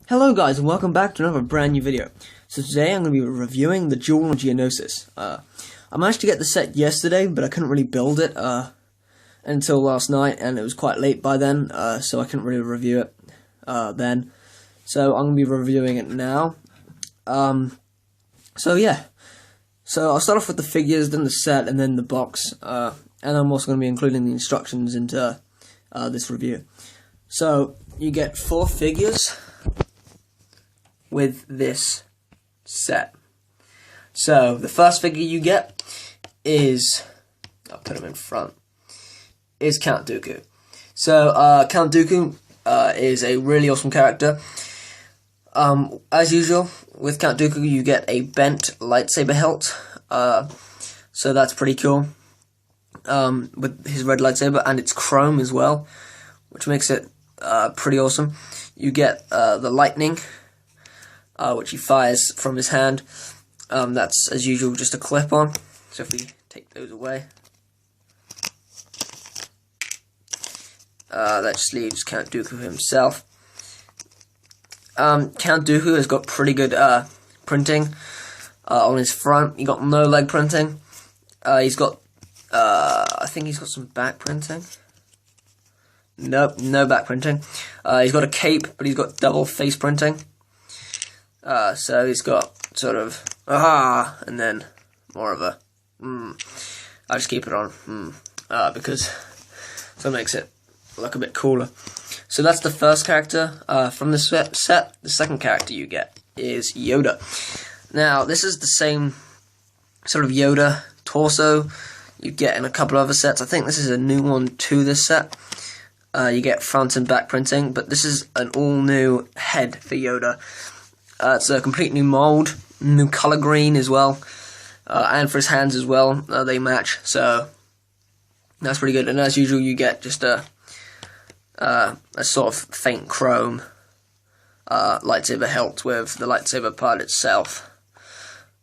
Hello guys and welcome back to another brand new video. So today I'm going to be reviewing the Geonosis. I managed to get the set yesterday, but I couldn't really build it until last night, and it was quite late by then, so I couldn't really review it then. So I'm going to be reviewing it now. So yeah. So I'll start off with the figures, then the set, and then the box, and I'm also going to be including the instructions into this review. So you get 4 figures with this set. So the first figure you get is, I'll put him in front, is Count Dooku. So Count Dooku is a really awesome character. As usual with Count Dooku, you get a bent lightsaber hilt, so that's pretty cool, with his red lightsaber, and it's chrome as well, which makes it pretty awesome. You get the lightning, which he fires from his hand. That's, as usual, just a clip-on. So if we take those away, that just leaves Count Dooku himself. Count Dooku has got pretty good printing on his front. He got no leg printing. He's got, I think he's got some back printing. Nope, no back printing. He's got a cape, but he's got double face printing. So he's got sort of and then more of a I'll just keep it on because so it makes it look a bit cooler. So that's the first character from the set. The second character you get is Yoda. Now this is the same sort of Yoda torso you get in a couple of other sets. I think this is a new one to this set. You get front and back printing, but this is an all new head for Yoda. It's a complete new mold, new color green as well, and for his hands as well, they match, so that's pretty good. And as usual, you get just a sort of faint chrome lightsaber hilt with the lightsaber part itself.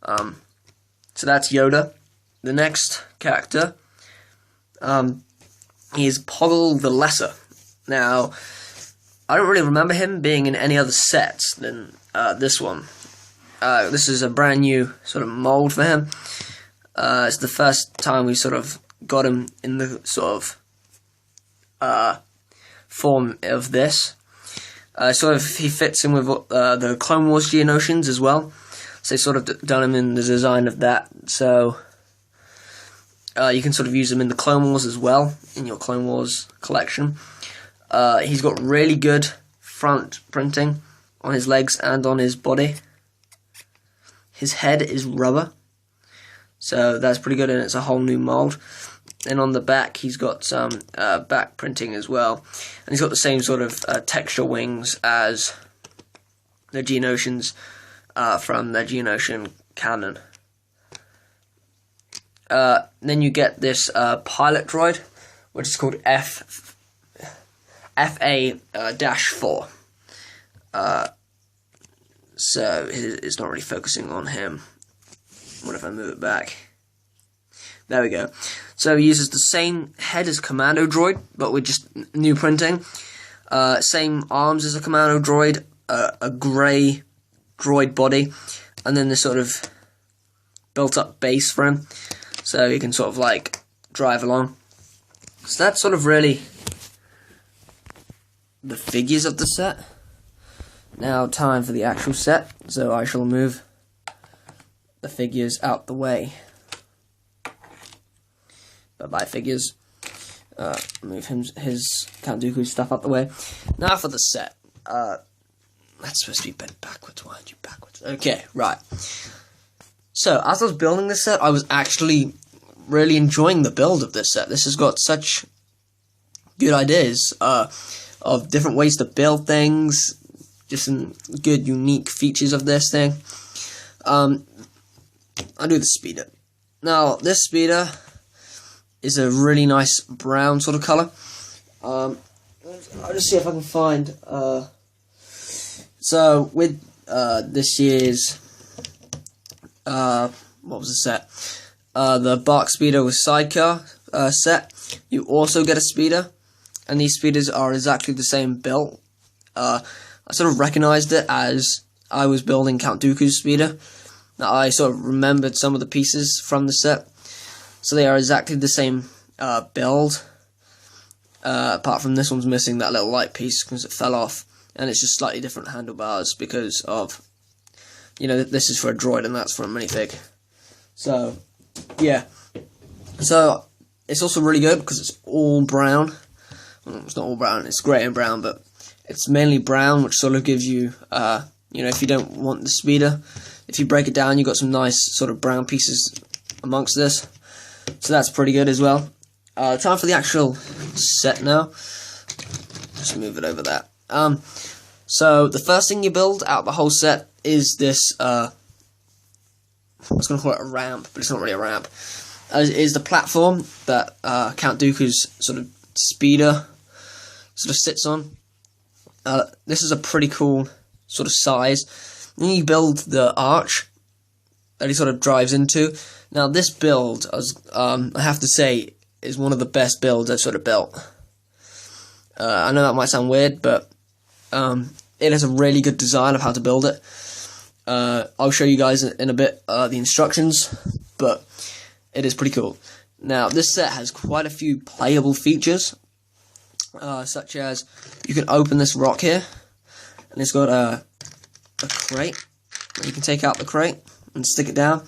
So that's Yoda. The next character is Poggle the Lesser. Now, I don't really remember him being in any other sets than this one. This is a brand new sort of mold for him. It's the first time we sort of got him in the sort of form of this. Sort of he fits in with the Clone Wars Geonosians as well. So they sort of done him in the design of that. So you can sort of use him in the Clone Wars as well, in your Clone Wars collection. He's got really good front printing on his legs and on his body. His head is rubber, so that's pretty good, and it's a whole new mold. And on the back, he's got some back printing as well, and he's got the same sort of texture wings as the Geonosians from the Geonosian canon. Then you get this pilot droid, which is called FA-4. So it's not really focusing on him. What if I move it back? There we go. So he uses the same head as Commando Droid, but with just new printing. Same arms as a Commando Droid, a grey droid body, and then this sort of built-up base for him, so he can sort of like drive along. So that's sort of really the figures of the set. Now time for the actual set, so I shall move the figures out the way. Bye-bye figures. Move his Count Dooku stuff out the way. Now for the set. That's supposed to be bent backwards. Why aren't you backwards? Okay, right. So as I was building this set, I was actually really enjoying the build of this set. This has got such good ideas of different ways to build things. Just some good, unique features of this thing. I'll do the speeder. Now, this speeder is a really nice brown sort of colour. I'll just see if I can find. So, with this year's. What was the set? The Bark Speeder with Sidecar set. You also get a speeder, and these speeders are exactly the same build. I sort of recognized it as I was building Count Dooku's speeder. Now, I sort of remembered some of the pieces from the set, so they are exactly the same build, apart from this one's missing that little light piece because it fell off, and it's just slightly different handlebars because of, you know, this is for a droid and that's for a minifig. So, yeah. So, it's also really good because it's all brown. Well, it's not all brown, it's grey and brown, but it's mainly brown, which sort of gives you, you know, if you don't want the speeder, if you break it down, you've got some nice sort of brown pieces amongst this. So that's pretty good as well. Time for the actual set now. Just move it over there. So the first thing you build out of the whole set is this, I was going to call it a ramp, but it's not really a ramp. Is the platform that Count Dooku's sort of speeder sort of sits on. This is a pretty cool sort of size. Then you build the arch that he sort of drives into. Now this build, I have to say, is one of the best builds I've sort of built. I know that might sound weird, but it has a really good design of how to build it. I'll show you guys in a bit the instructions, but it is pretty cool. Now this set has quite a few playable features, such as you can open this rock here, and it's got a crate. You can take out the crate and stick it down,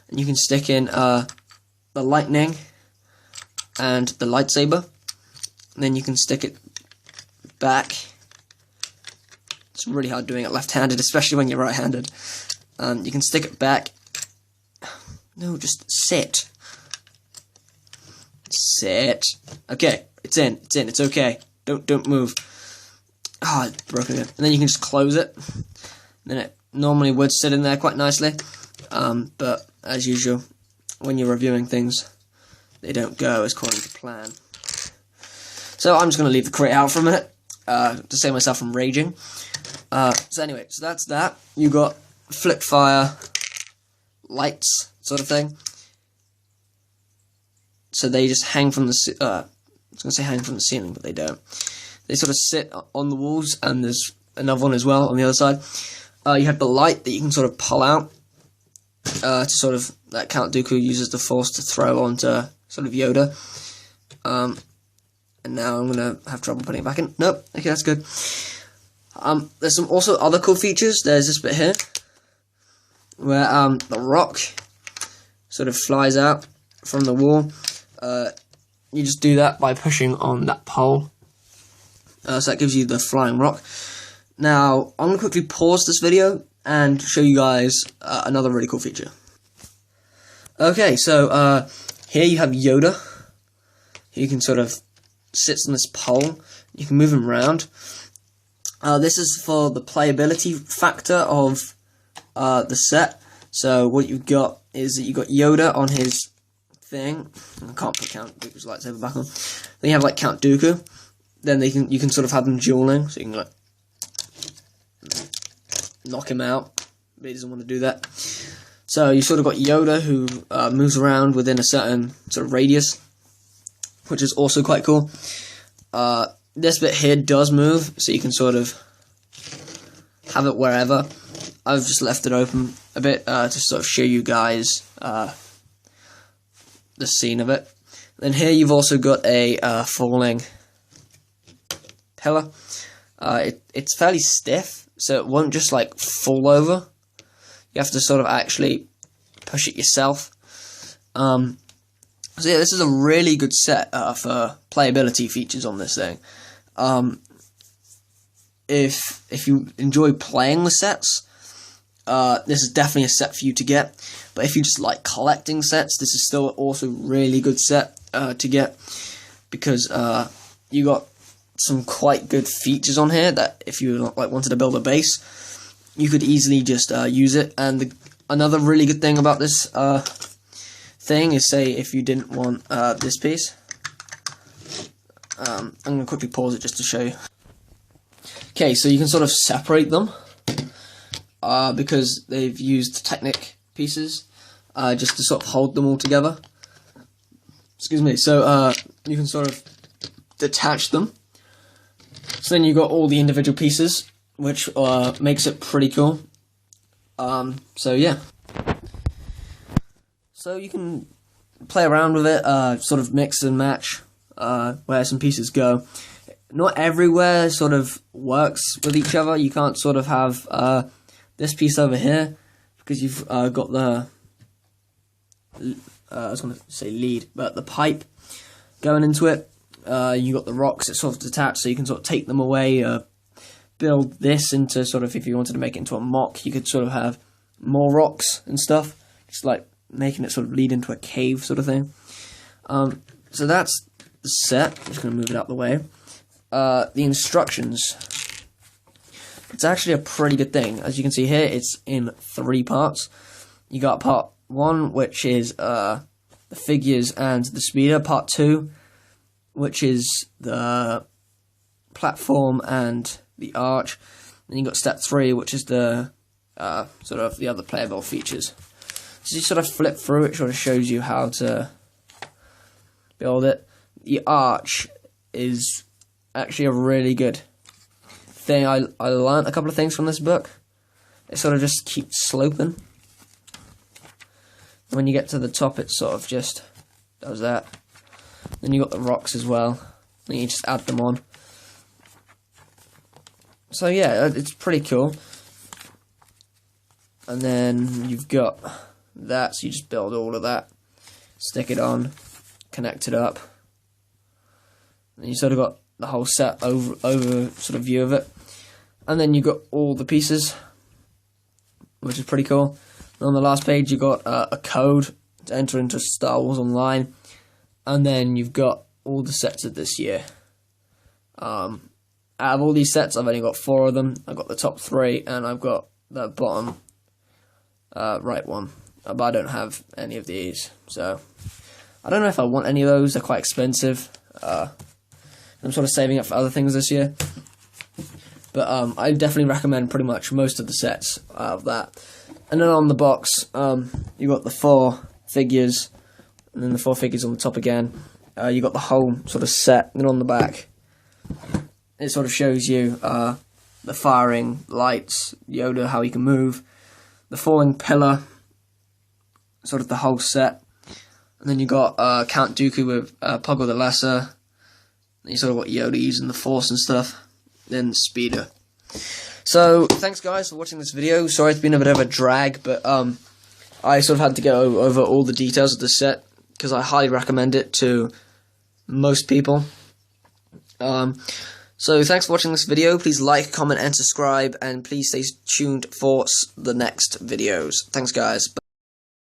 and you can stick in the lightning and the lightsaber, and then you can stick it back. It's really hard doing it left-handed, especially when you're right-handed. You can stick it back. No, just sit. Sit. Okay, it's in. It's in. It's okay. Don't move. Ah, it's broken again. And then you can just close it. Then it normally would sit in there quite nicely, but as usual, when you're reviewing things, they don't go as according to plan. So I'm just going to leave the crate out for a minute to save myself from raging. So anyway, so that's that. You got flip fire lights sort of thing. So they just hang from the I was going to say hang from the ceiling, but they don't. They sort of sit on the walls, and there's another one as well on the other side. You have the light that you can sort of pull out to sort of, that Count Dooku uses the Force to throw onto sort of Yoda. And now I'm going to have trouble putting it back in. Nope, okay, that's good. There's some also other cool features. There's this bit here, where the rock sort of flies out from the wall. You just do that by pushing on that pole. So that gives you the flying rock. Now, I'm going to quickly pause this video and show you guys another really cool feature. Okay, so here you have Yoda. You can sort of sit on this pole. You can move him around. This is for the playability factor of the set. So what you've got is that you've got Yoda on his thing. I can't put Count Dooku's lightsaber back on. Then you have like Count Dooku. Then you can sort of have them dueling, so you can like knock him out, but he doesn't want to do that. So you sort of got Yoda who moves around within a certain sort of radius, which is also quite cool. This bit here does move, so you can sort of have it wherever. I've just left it open a bit to sort of show you guys the scene of it. Then here you've also got a falling pillar. It's fairly stiff, so it won't just like fall over. You have to sort of actually push it yourself. So yeah, this is a really good set for playability features on this thing. If you enjoy playing with sets, this is definitely a set for you to get. But if you just like collecting sets, this is still also a really good set to get, because you got some quite good features on here that if you like wanted to build a base, you could easily just use it. And another really good thing about this thing is, say if you didn't want this piece, I'm going to quickly pause it just to show you. Okay, so you can sort of separate them because they've used Technic pieces just to sort of hold them all together. Excuse me. So you can sort of detach them. So then you've got all the individual pieces, which makes it pretty cool. So yeah. So you can play around with it, sort of mix and match where some pieces go. Not everywhere sort of works with each other. You can't sort of have this piece over here because you've got the I was going to say lead, but the pipe going into it. You got the rocks that sort of detached, so you can sort of take them away. Build this into sort of, if you wanted to make it into a mock, you could sort of have more rocks and stuff, just like making it sort of lead into a cave sort of thing. So that's the set. I'm just going to move it out the way. The instructions. It's actually a pretty good thing. As you can see here, it's in 3 parts. You got part 1, which is the figures and the speeder. Part 2, which is the platform and the arch. Then you got step 3, which is the sort of the other playable features. So you sort of flip through it, sort of shows you how to build it. The arch is actually a really good thing. I learned a couple of things from this book. It sort of just keeps sloping. When you get to the top, it sort of just does that. Then you got the rocks as well. Then you just add them on. So yeah, it's pretty cool. And then you've got that, so you just build all of that, stick it on, connect it up. And you sort of got the whole set over sort of view of it. And then you got all the pieces, which is pretty cool. And on the last page you got a code to enter into Star Wars Online. And then you've got all the sets of this year. Out of all these sets, I've only got 4 of them. I've got the top 3, and I've got the bottom right one. But I don't have any of these, so I don't know if I want any of those. They're quite expensive. I'm sort of saving up for other things this year. But I definitely recommend pretty much most of the sets of that. And then on the box, you got the 4 figures, and then the 4 figures on the top again. You got the whole sort of set, and then on the back, it sort of shows you the firing lights, Yoda, how he can move, the falling pillar, sort of the whole set. And then you got Count Dooku with Poggle the Lesser. And you sort of got Yoda using the Force and stuff. Then Speeder. So thanks guys for watching this video. Sorry it's been a bit of a drag, but I sort of had to go over all the details of the set because I highly recommend it to most people. So thanks for watching this video. Please like, comment, and subscribe, and please stay tuned for the next videos. Thanks guys.